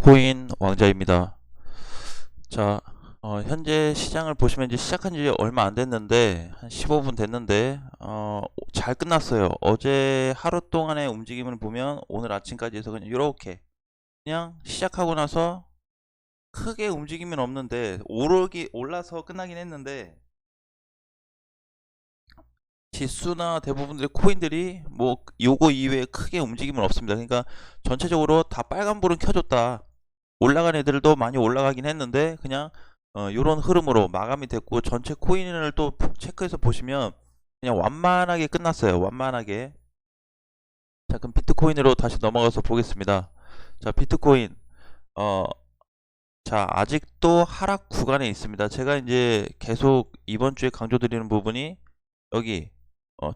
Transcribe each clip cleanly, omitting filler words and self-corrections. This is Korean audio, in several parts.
비트코인 왕자입니다. 자, 현재 시장을 보시면 이제 시작한 지 얼마 안 됐는데, 한 15분 됐는데, 잘 끝났어요. 어제 하루 동안의 움직임을 보면 오늘 아침까지 해서 그냥 이렇게, 그냥 시작하고 나서 크게 움직임은 없는데, 올라서 끝나긴 했는데, 지수나 대부분의 코인들이 뭐 요거 이외에 크게 움직임은 없습니다. 그러니까 전체적으로 다 빨간불은 켜줬다. 올라간 애들도 많이 올라가긴 했는데 그냥 요런 흐름으로 마감이 됐고, 전체 코인을 또 체크해서 보시면 그냥 완만하게 끝났어요. 완만하게. 자, 그럼 비트코인으로 다시 넘어가서 보겠습니다. 자, 비트코인 자, 아직도 하락 구간에 있습니다. 제가 이제 계속 이번 주에 강조드리는 부분이 여기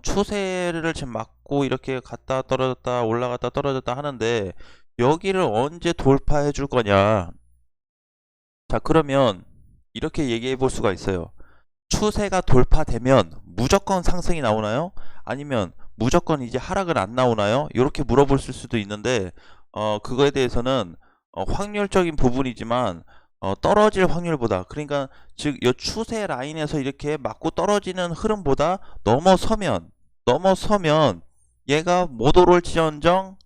추세를 지금 막고 이렇게 갔다 떨어졌다 올라갔다 떨어졌다 하는데, 여기를 언제 돌파해 줄 거냐. 자, 그러면 이렇게 얘기해 볼 수가 있어요. 추세가 돌파되면 무조건 상승이 나오나요? 아니면 무조건 이제 하락은 안 나오나요? 이렇게 물어볼 수도 있는데, 그거에 대해서는 확률적인 부분이지만 떨어질 확률보다, 그러니까 즉 이 추세 라인에서 이렇게 맞고 떨어지는 흐름보다 넘어서면 얘가 못 오를지언정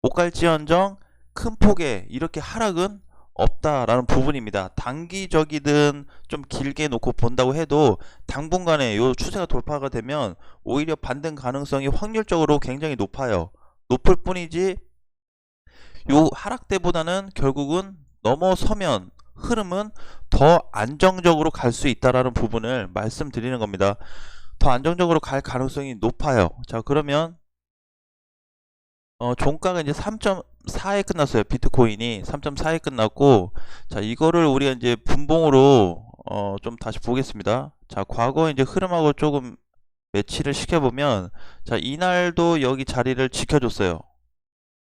못 갈지언정 큰 폭의 이렇게 하락은 없다라는 부분입니다. 단기적이든 좀 길게 놓고 본다고 해도 당분간에 이 추세가 돌파가 되면 오히려 반등 가능성이 확률적으로 굉장히 높아요. 높을 뿐이지 요 하락 때보다는 결국은 넘어서면 흐름은 더 안정적으로 갈 수 있다라는 부분을 말씀드리는 겁니다. 더 안정적으로 갈 가능성이 높아요. 자, 그러면 종가가 이제 3.4에 끝났어요. 비트코인이 3.4에 끝났고, 자, 이거를 우리가 이제 분봉으로 좀 다시 보겠습니다. 자, 과거 이제 흐름하고 조금 매치를 시켜보면, 자, 이날도 여기 자리를 지켜줬어요.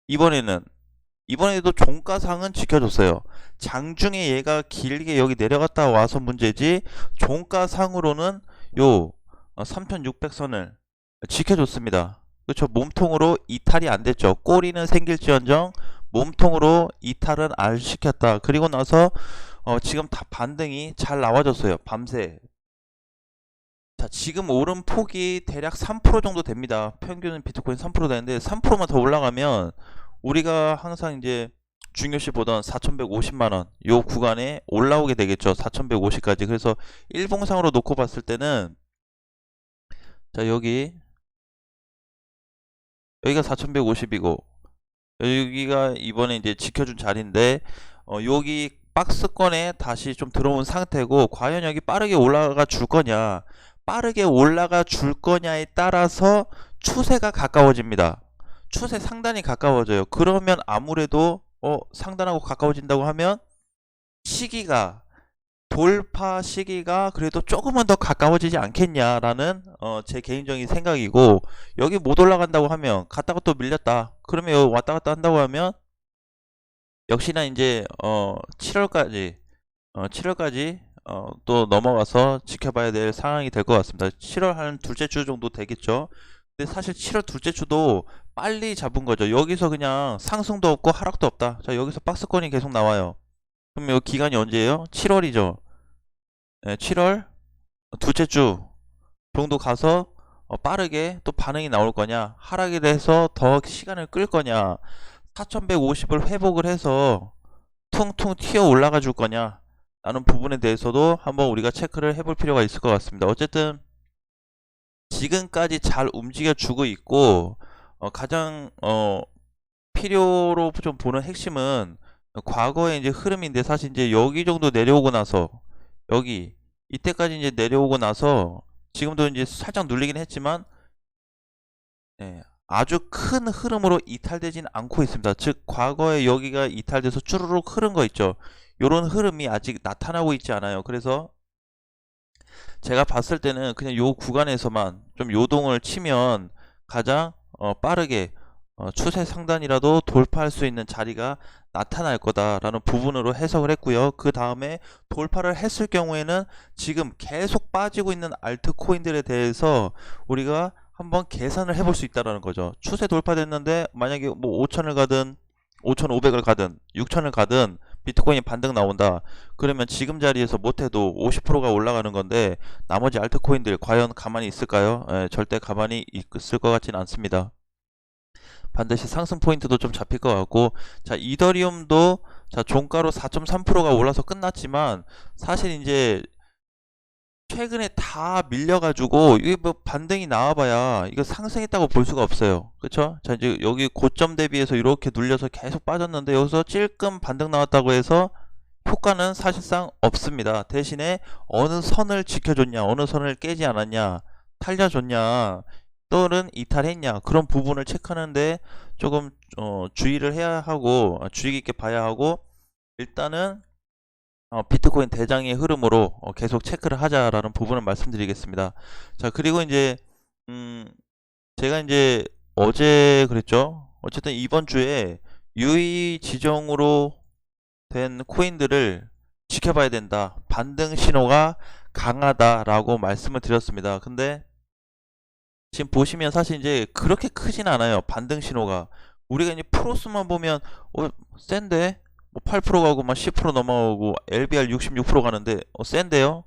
이번에도 종가상은 지켜줬어요. 장중에 얘가 길게 여기 내려갔다 와서 문제지, 종가상으로는 요 3600선을 지켜줬습니다. 그렇죠. 몸통으로 이탈이 안 됐죠. 꼬리는 생길지언정 몸통으로 이탈은 안 시켰다. 그리고 나서 지금 다 반등이 잘 나와줬어요. 밤새. 자, 지금 오른 폭이 대략 3% 정도 됩니다. 평균은 비트코인 3% 되는데 3%만 더 올라가면 우리가 항상 이제 중요시 보던 4150만원 요 구간에 올라오게 되겠죠. 4150까지. 그래서 일봉상으로 놓고 봤을 때는, 자, 여기가 4150이고 여기가 이번에 이제 지켜준 자리인데, 여기 박스권에 다시 좀 들어온 상태고, 과연 여기 빠르게 올라가 줄 거냐, 빠르게 올라가 줄 거냐에 따라서 추세가 가까워집니다. 추세 상단이 가까워져요. 그러면 아무래도 상단하고 가까워진다고 하면 시기가, 돌파 시기가 그래도 조금은 더 가까워지지 않겠냐라는 제 개인적인 생각이고, 여기 못 올라간다고 하면 갔다가 또 밀렸다 그러면 여기 왔다 갔다 한다고 하면 역시나 이제 7월까지 또 넘어가서 지켜봐야 될 상황이 될 것 같습니다. 7월 한 둘째 주 정도 되겠죠. 근데 사실 7월 둘째 주도 빨리 잡은 거죠. 여기서 그냥 상승도 없고 하락도 없다. 자, 여기서 박스권이 계속 나와요. 그럼 이 기간이 언제예요? 7월이죠. 네, 7월 둘째 주 정도 가서 빠르게 또 반응이 나올 거냐, 하락이 돼서 더 시간을 끌 거냐, 4150을 회복을 해서 퉁퉁 튀어 올라가 줄 거냐 라는 부분에 대해서도 한번 우리가 체크를 해볼 필요가 있을 것 같습니다. 어쨌든 지금까지 잘 움직여 주고 있고, 가장 필요로 좀 보는 핵심은 과거의 이제 흐름인데, 사실 이제 여기 정도 내려오고 나서 이때까지 이제 내려오고 나서 지금도 이제 살짝 눌리긴 했지만, 네, 아주 큰 흐름으로 이탈되진 않고 있습니다. 즉 과거에 여기가 이탈돼서 쭈루룩 흐른 거 있죠. 요런 흐름이 아직 나타나고 있지 않아요. 그래서 제가 봤을 때는 그냥 요 구간에서만 좀 요동을 치면 가장 빠르게 추세 상단이라도 돌파할 수 있는 자리가 나타날 거다라는 부분으로 해석을 했고요. 그 다음에 돌파를 했을 경우에는 지금 계속 빠지고 있는 알트코인들에 대해서 우리가 한번 계산을 해볼 수 있다라는 거죠. 추세 돌파됐는데 만약에 뭐 5천을 가든 5,500을 가든 6,000을 가든 비트코인이 반등 나온다. 그러면 지금 자리에서 못해도 50%가 올라가는 건데 나머지 알트코인들 과연 가만히 있을까요? 절대 가만히 있을 것 같지는 않습니다. 반드시 상승 포인트도 좀 잡힐 것 같고, 자, 이더리움도 자, 종가로 4.3%가 올라서 끝났지만 사실 이제 최근에 다 밀려가지고 이게 뭐 반등이 나와봐야 이거 상승했다고 볼 수가 없어요. 그쵸? 자, 이제 여기 고점 대비해서 이렇게 눌려서 계속 빠졌는데 여기서 찔끔 반등 나왔다고 해서 효과는 사실상 없습니다. 대신에 어느 선을 지켜줬냐, 어느 선을 깨지 않았냐, 탈려줬냐, 또는 이탈했냐, 그런 부분을 체크하는데 조금 주의를 해야 하고, 주의 깊게 봐야 하고, 일단은 비트코인 대장의 흐름으로 계속 체크를 하자라는 부분을 말씀드리겠습니다. 자, 그리고 이제 제가 이제 어제 그랬죠. 어쨌든 이번 주에 유의 지정으로 된 코인들을 지켜봐야 된다. 반등 신호가 강하다라고 말씀을 드렸습니다. 근데 지금 보시면 사실 이제 그렇게 크진 않아요. 반등 신호가. 우리가 이제 프로스만 보면 센데 뭐 8% 가고 막 10% 넘어가고 LBR 66% 가는데 센데요?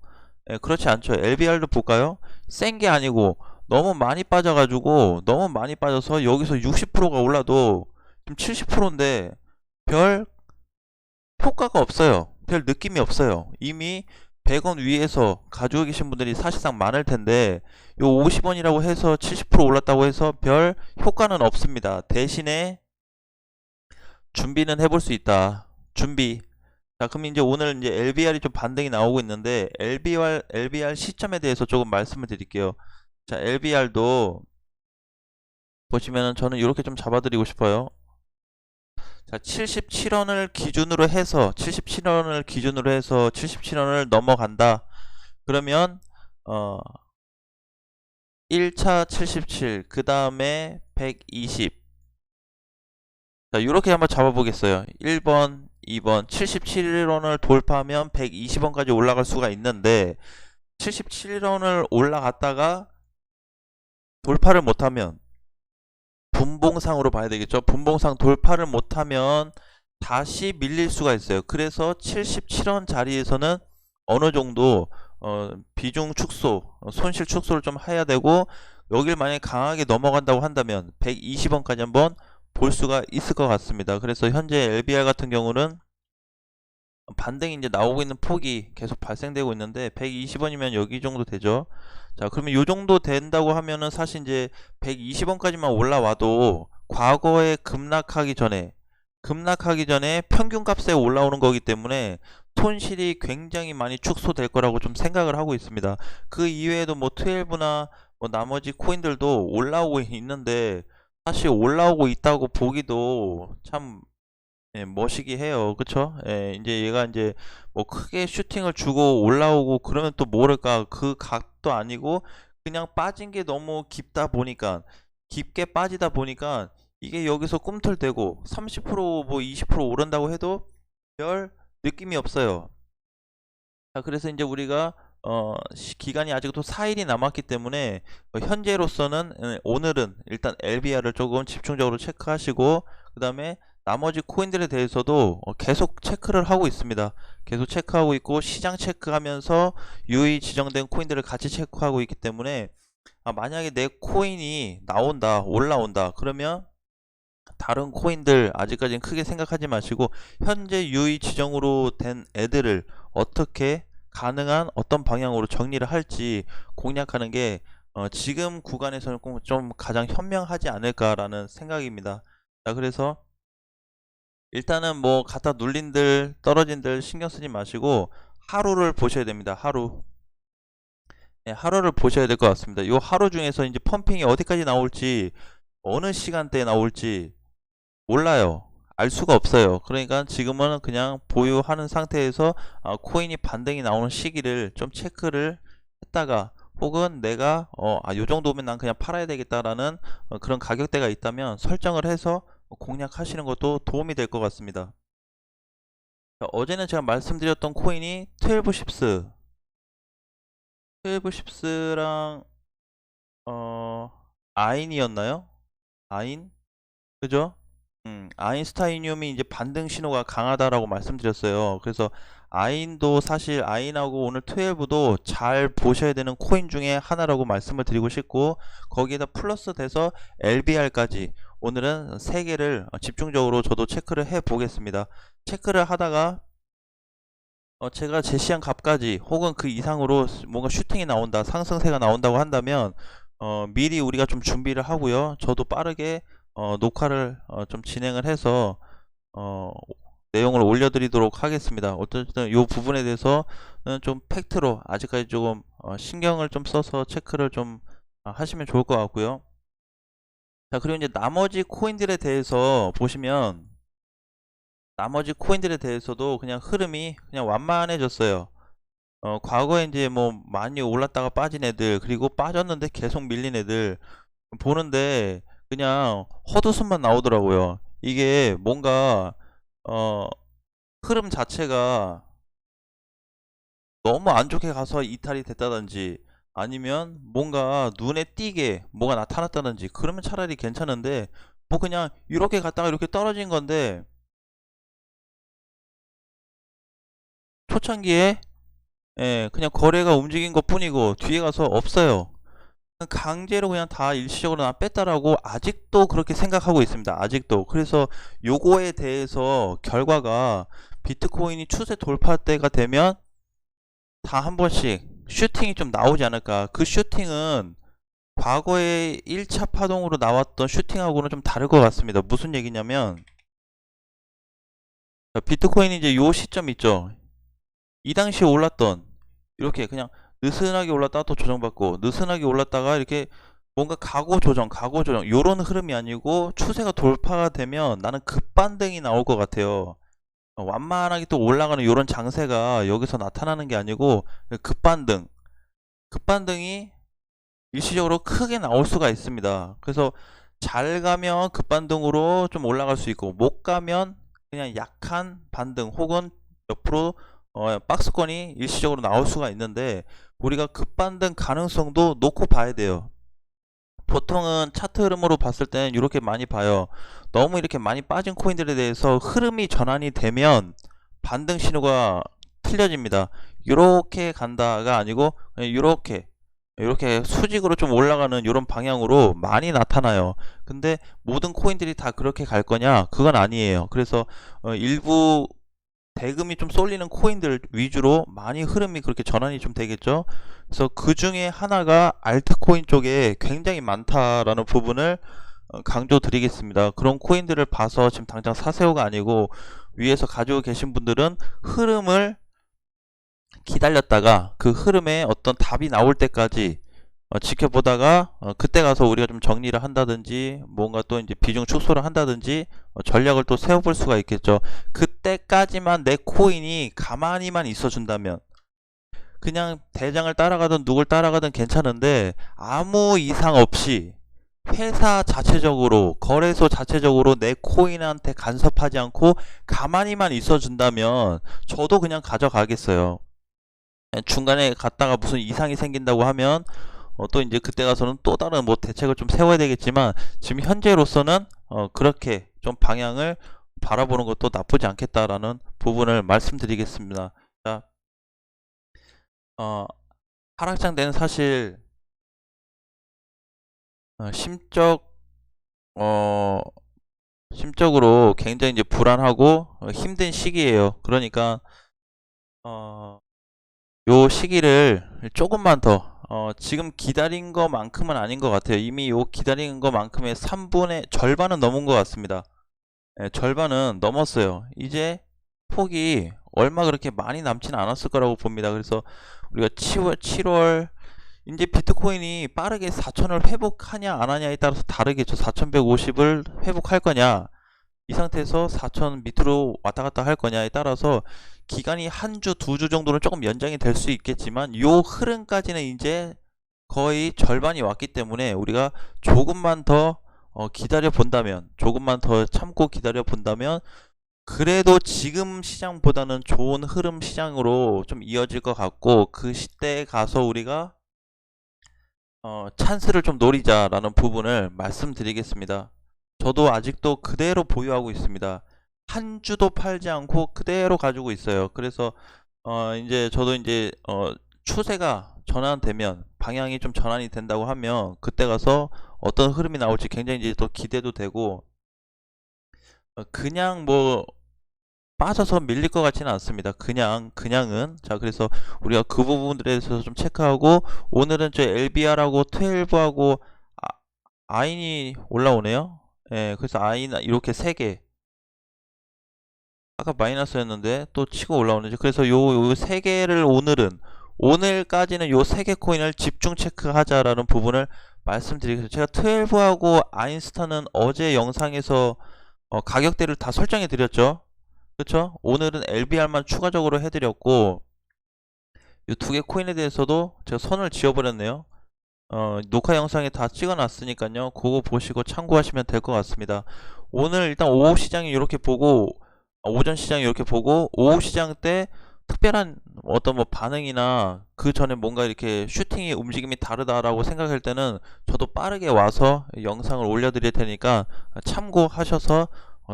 그렇지 않죠. LBR도 볼까요? 센 게 아니고 너무 많이 빠져가지고 너무 많이 빠져서 여기서 60%가 올라도 지금 70%인데 별 효과가 없어요. 별 느낌이 없어요. 이미 100원 위에서 가지고 계신 분들이 사실상 많을 텐데 요 50원이라고 해서 70% 올랐다고 해서 별 효과는 없습니다. 대신에 준비는 해볼 수 있다. 준비. 자, 그럼 이제 오늘 이제 LBR이 좀 반등이 나오고 있는데 LBR 시점에 대해서 조금 말씀을 드릴게요. 자, LBR도 보시면은 저는 이렇게 좀 잡아드리고 싶어요. 자, 77원을 기준으로 해서 77원을 넘어간다. 그러면 1차 77, 그 다음에 120. 자, 이렇게 한번 잡아보겠어요. 1번, 2번, 77원을 돌파하면 120원까지 올라갈 수가 있는데 77원을 올라갔다가 돌파를 못하면 분봉상으로 봐야 되겠죠. 분봉상 돌파를 못하면 다시 밀릴 수가 있어요. 그래서 77원 자리에서는 어느 정도 비중 축소, 손실 축소를 좀 해야 되고, 여길 만약에 강하게 넘어간다고 한다면 120원까지 한번 볼 수가 있을 것 같습니다. 그래서 현재 LBR 같은 경우는 반등이 이제 나오고 있는 폭이 계속 발생되고 있는데 120원이면 여기 정도 되죠. 자, 그러면 요 정도 된다고 하면은 사실 이제 120원까지만 올라와도 과거에 급락하기 전에 평균 값에 올라오는 거기 때문에 손실이 굉장히 많이 축소될 거라고 좀 생각을 하고 있습니다. 그 이외에도 뭐 12나 뭐 나머지 코인들도 올라오고 있는데 사실 올라오고 있다고 보기도 참 멋이기 해요. 그쵸? 이제 얘가 이제 뭐 크게 슈팅을 주고 올라오고 그러면 또 모를까 그 각도 아니고 그냥 빠진 게 너무 깊게 빠지다 보니까 이게 여기서 꿈틀대고 30%뭐 20% 오른다고 해도 별 느낌이 없어요. 자, 그래서 이제 우리가 기간이 아직도 4일이 남았기 때문에 현재로서는 오늘은 일단 LBR을 조금 집중적으로 체크하시고 그 다음에 나머지 코인들에 대해서도 계속 체크를 하고 있습니다. 계속 체크하고 있고 시장 체크하면서 유의 지정된 코인들을 같이 체크하고 있기 때문에 만약에 내 코인이 올라온다 그러면 다른 코인들 아직까지는 크게 생각하지 마시고 현재 유의 지정으로 된 애들을 어떻게 가능한 어떤 방향으로 정리를 할지 공략하는 게 지금 구간에서는 좀 가장 현명하지 않을까라는 생각입니다. 자, 그래서 일단은 뭐 갖다 눌린들 떨어진들 신경 쓰지 마시고 하루를 보셔야 됩니다. 하루를 보셔야 될 것 같습니다. 이 하루 중에서 이제 펌핑이 어디까지 나올지 어느 시간대에 나올지 몰라요. 알 수가 없어요. 그러니까 지금은 그냥 보유하는 상태에서 코인이 반등이 나오는 시기를 좀 체크를 했다가 혹은 내가 요 정도면 난 그냥 팔아야 되겠다라는 그런 가격대가 있다면 설정을 해서 공략하시는 것도 도움이 될 것 같습니다. 자, 어제는 제가 말씀드렸던 코인이 12십스랑 아인이었나요? 아인? 그죠? 아인슈타이늄이 이제 반등 신호가 강하다라고 말씀드렸어요. 그래서 아인도 사실 아인하고 오늘 12도 잘 보셔야 되는 코인 중에 하나라고 말씀을 드리고 싶고, 거기에다 플러스 돼서 LBR까지 오늘은 3개를 집중적으로 저도 체크를 해 보겠습니다. 체크를 하다가 제가 제시한 값까지 혹은 그 이상으로 뭔가 슈팅이 나온다, 상승세가 나온다고 한다면 미리 우리가 좀 준비를 하고요. 저도 빠르게 녹화를 좀 진행을 해서 내용을 올려드리도록 하겠습니다. 어쨌든 이 부분에 대해서는 좀 팩트로 아직까지 조금 신경을 좀 써서 체크를 좀 하시면 좋을 것 같고요. 자, 그리고 이제 나머지 코인들에 대해서 보시면, 나머지 코인들에 대해서도 그냥 흐름이 그냥 완만해졌어요. 과거에 이제 뭐 많이 올랐다가 빠진 애들, 그리고 빠졌는데 계속 밀린 애들 보는데 그냥 헛웃음만 나오더라고요. 이게 뭔가 어, 흐름 자체가 너무 안 좋게 가서 이탈이 됐다든지, 아니면 뭔가 눈에 띄게 뭐가 나타났다든지, 그러면 차라리 괜찮은데 뭐 그냥 이렇게 갔다가 이렇게 떨어진 건데, 초창기에 그냥 거래가 움직인 것 뿐이고 뒤에 가서 없어요. 강제로 그냥 다 일시적으로 나 뺐다라고 아직도 그렇게 생각하고 있습니다. 아직도. 그래서 요거에 대해서 결과가 비트코인이 추세 돌파 때가 되면 다 한 번씩 슈팅이 좀 나오지 않을까. 그 슈팅은 과거에 1차 파동으로 나왔던 슈팅하고는 좀 다를 것 같습니다. 무슨 얘기냐면, 비트코인이 이제 요 시점 있죠. 이 당시에 올랐던, 이렇게 그냥 느슨하게 올랐다가 또 조정받고, 느슨하게 올랐다가 이렇게 뭔가 가고 조정, 요런 흐름이 아니고 추세가 돌파가 되면 나는 급반등이 나올 것 같아요. 완만하게 또 올라가는 요런 장세가 여기서 나타나는 게 아니고 급반등이 일시적으로 크게 나올 수가 있습니다. 그래서 잘 가면 급반등으로 좀 올라갈 수 있고, 못 가면 그냥 약한 반등 혹은 옆으로 박스권이 일시적으로 나올 수가 있는데, 우리가 급반등 가능성도 놓고 봐야 돼요. 보통은 차트 흐름으로 봤을 때는 이렇게 많이 봐요. 너무 이렇게 많이 빠진 코인들에 대해서 흐름이 전환이 되면 반등 신호가 틀려집니다. 이렇게 간다가 아니고 이렇게 수직으로 좀 올라가는 이런 방향으로 많이 나타나요. 근데 모든 코인들이 다 그렇게 갈 거냐? 그건 아니에요. 그래서 일부 대금이 좀 쏠리는 코인들 위주로 많이 흐름이 그렇게 전환이 좀 되겠죠. 그래서 그 중에 하나가 알트코인 쪽에 굉장히 많다라는 부분을 강조 드리겠습니다. 그런 코인들을 봐서 지금 당장 사세요가 아니고, 위에서 가지고 계신 분들은 흐름을 기다렸다가 그 흐름에 어떤 답이 나올 때까지 지켜보다가 그때 가서 우리가 좀 정리를 한다든지, 뭔가 또 이제 비중 축소를 한다든지 전략을 또 세워볼 수가 있겠죠. 그때까지만 내 코인이 가만히만 있어준다면, 그냥 대장을 따라가든 누굴 따라가든 괜찮은데 아무 이상 없이 회사 자체적으로, 거래소 자체적으로 내 코인한테 간섭하지 않고 가만히만 있어준다면 저도 그냥 가져가겠어요. 중간에 갔다가 무슨 이상이 생긴다고 하면 또 이제 그때 가서는 또 다른 뭐 대책을 좀 세워야 되겠지만, 지금 현재로서는 그렇게 좀 방향을 바라보는 것도 나쁘지 않겠다라는 부분을 말씀드리겠습니다. 자, 하락장대는 사실 심적 심적으로 굉장히 이제 불안하고 힘든 시기예요. 그러니까 요 시기를 조금만 더 지금 기다린 것만큼은 아닌 것 같아요. 이미 요 기다린 것만큼의 3분의 절반은 넘은 것 같습니다. 절반은 넘었어요. 이제 폭이 얼마 그렇게 많이 남지는 않았을 거라고 봅니다. 그래서 우리가 7월 이제 비트코인이 빠르게 4천을 회복하냐 안 하냐에 따라서 다르겠죠. 4150을 회복할 거냐, 이 상태에서 4천 밑으로 왔다 갔다 할 거냐에 따라서 기간이 한 주, 2주 정도는 조금 연장이 될 수 있겠지만, 요 흐름까지는 이제 거의 절반이 왔기 때문에 우리가 조금만 더 기다려 본다면, 조금만 더 참고 기다려 본다면 그래도 지금 시장보다는 좋은 흐름 시장으로 좀 이어질 것 같고, 그 시대에 가서 우리가 찬스를 좀 노리자라는 부분을 말씀드리겠습니다. 저도 아직도 그대로 보유하고 있습니다. 한 주도 팔지 않고 그대로 가지고 있어요. 그래서 이제 저도 이제 추세가 전환되면, 방향이 좀 전환이 된다고 하면 그때 가서 어떤 흐름이 나올지 굉장히 이제 또 기대도 되고, 그냥 뭐 빠져서 밀릴 것 같지는 않습니다. 그냥은. 자, 그래서 우리가 그 부분들에 대해서 좀 체크하고, 오늘은 저 LBR하고 12하고 아인이 올라오네요. 예, 그래서 아인 이렇게 3개, 아까 마이너스였는데 또 치고 올라오는지. 그래서 요 3개를 오늘까지는 요 3개 코인을 집중 체크하자라는 부분을 말씀드리겠습니다. 제가 12하고 아인스타는 어제 영상에서 가격대를 다 설정해 드렸죠. 그쵸? 오늘은 LBR만 추가적으로 해드렸고, 이 2개 코인에 대해서도 제가 선을 지어버렸네요. 녹화 영상에 다 찍어놨으니까요. 그거 보시고 참고하시면 될 것 같습니다. 오늘 일단 오후 시장이 이렇게 보고, 오전 시장이 이렇게 보고, 오후 시장 때 특별한 어떤 뭐 반응이나 그 전에 뭔가 이렇게 슈팅이 움직임이 다르다라고 생각할 때는 저도 빠르게 와서 영상을 올려드릴 테니까 참고하셔서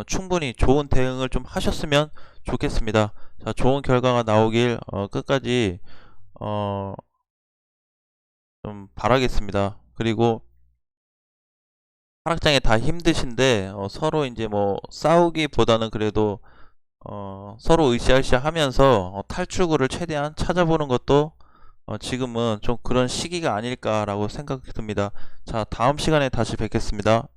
충분히 좋은 대응을 좀 하셨으면 좋겠습니다. 자, 좋은 결과가 나오길 끝까지 좀 바라겠습니다. 그리고 하락장에 다 힘드신데 서로 이제 뭐 싸우기보다는 그래도 서로 으쌰으쌰 하면서 탈출구를 최대한 찾아보는 것도 지금은 좀 그런 시기가 아닐까라고 생각이 듭니다. 자, 다음 시간에 다시 뵙겠습니다.